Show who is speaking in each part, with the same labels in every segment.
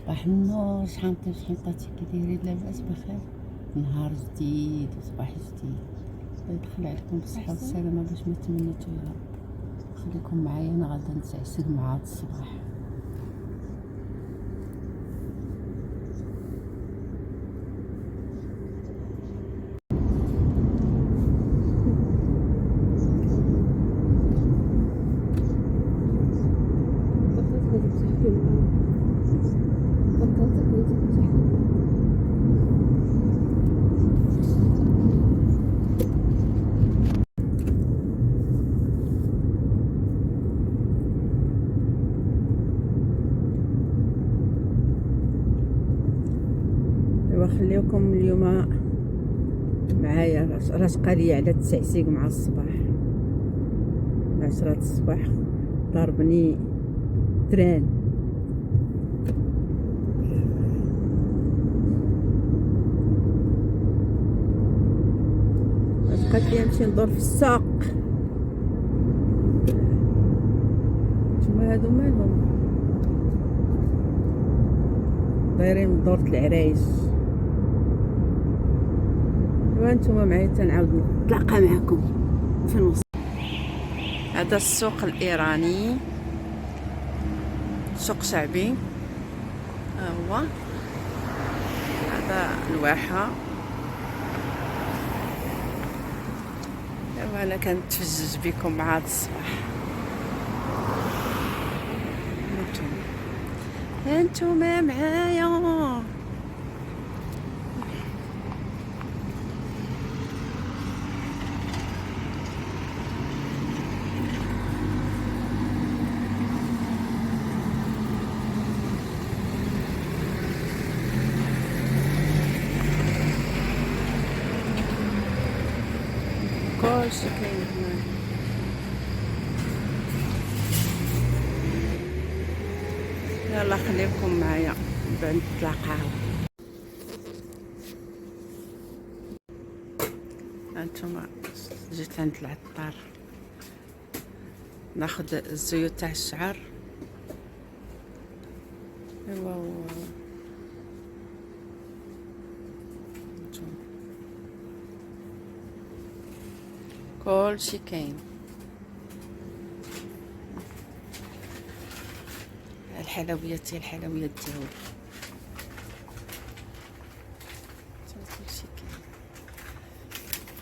Speaker 1: صباح النور. شحال كي دايرين؟ لاباس بخير؟ نهار جديد وصباح جديد، يدخل عليكم بالصحة والسلامة باش ما تمنيتو يا رب. خليكم معايا، انا غادا نتعسل مع هاد الصباح. خليكم اليوم معايا، راشقه لي على التعسيق مع الصباح. 10 الصباح ضربني تران. بقات لي نمشي ندور في الساق. نتوما هادو مالهم دايرين دورة العرايس؟ وانتوما معايا تنعاود نتلاقى معكم في الوسط. هذا السوق الايراني، سوق شعبي. هو هذا الواحة. انا كنتفجج بكم مع هذا الصباح. انتوما معايا. كلشي كاين هنا. يلا خليكم معايا بعد نتلاقاو. هانتوما جيت عند العطار ناخد الزيوت تاع الشعر. ايوا كلشي كاين. الحلويات هي الحلويات ديالو. كلشي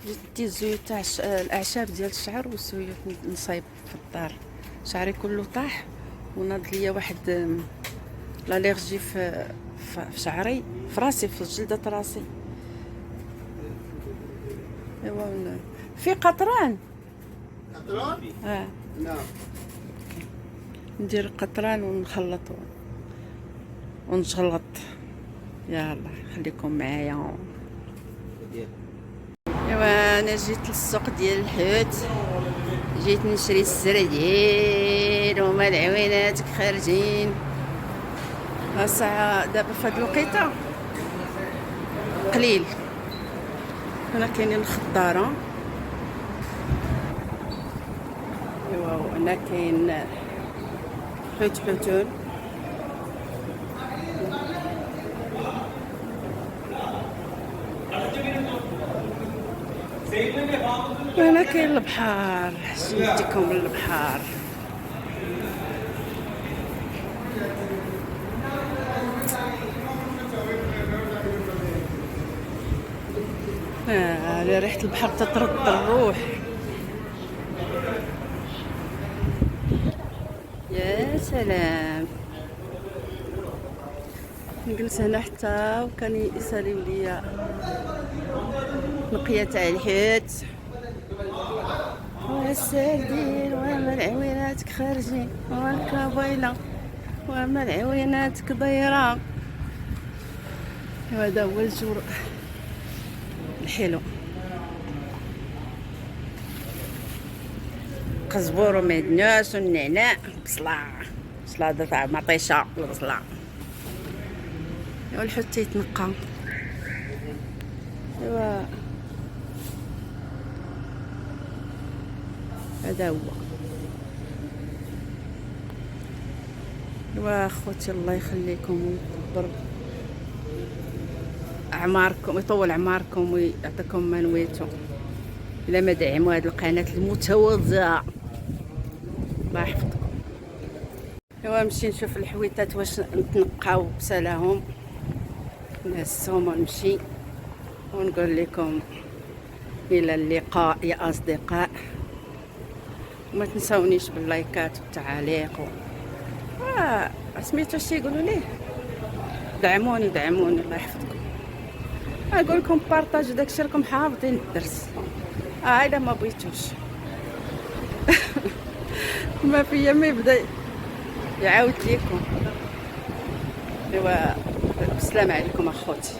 Speaker 1: كاين. جدي الزيوت تاع الاعشاب ديال الشعر والزيوت نصايب في الدار. شعري كله طاح وناض ليا واحد لاليرجي في شعري، في راسي، في جلدة راسي. ايوا في قطران. نعم. ندير قطران ونخلط ونجلط. يلا خليكم معايا. ايوا انا جيت للسوق ديال الحوت، جيت نشري السردين وما العوينات خارجين. الساعه دابا في هاد الوقيته قليل. هنا كاينين الخضاره. ايوا هنا كاين حوتون. هنا كاين البحر. شديكم للبحر. ريحة البحر تطرد الروح. يا سلام. نجلس هنا حتى وكان يساليو ليا نقيه تاع الحوت والسردين وما العويناتك خارجين والكابيله وما العويناتك ضيره. وهذا هو الجور الحلو. قزبور ومعدنوس والنعناع بصله تاع مطيشه البصله. والحوت تيتنقى. ايوا هذا هو. واخوتي الله يخليكم ويكبر اعماركم ويطول اعماركم ويعطيكم ما نويتو. الا ما دعموا هذه القناه المتواضعه الله يحفظكم. ايوا نمشي نشوف الحويتات واش نتنقاو بسلاهم نهزهم ونمشي ونقول لكم الى اللقاء يا اصدقاء. وما تنسونيش باللايكات والتعاليق سميتو شي يقولوا ليه دعموني الله يحفظكم. نقول لكم بارطاج داكشي راكم حافظين الدرس. الا ما بغيتوش ما فيا ما يبدا يعاود ليكم. ايوا السلام عليكم اخوتي.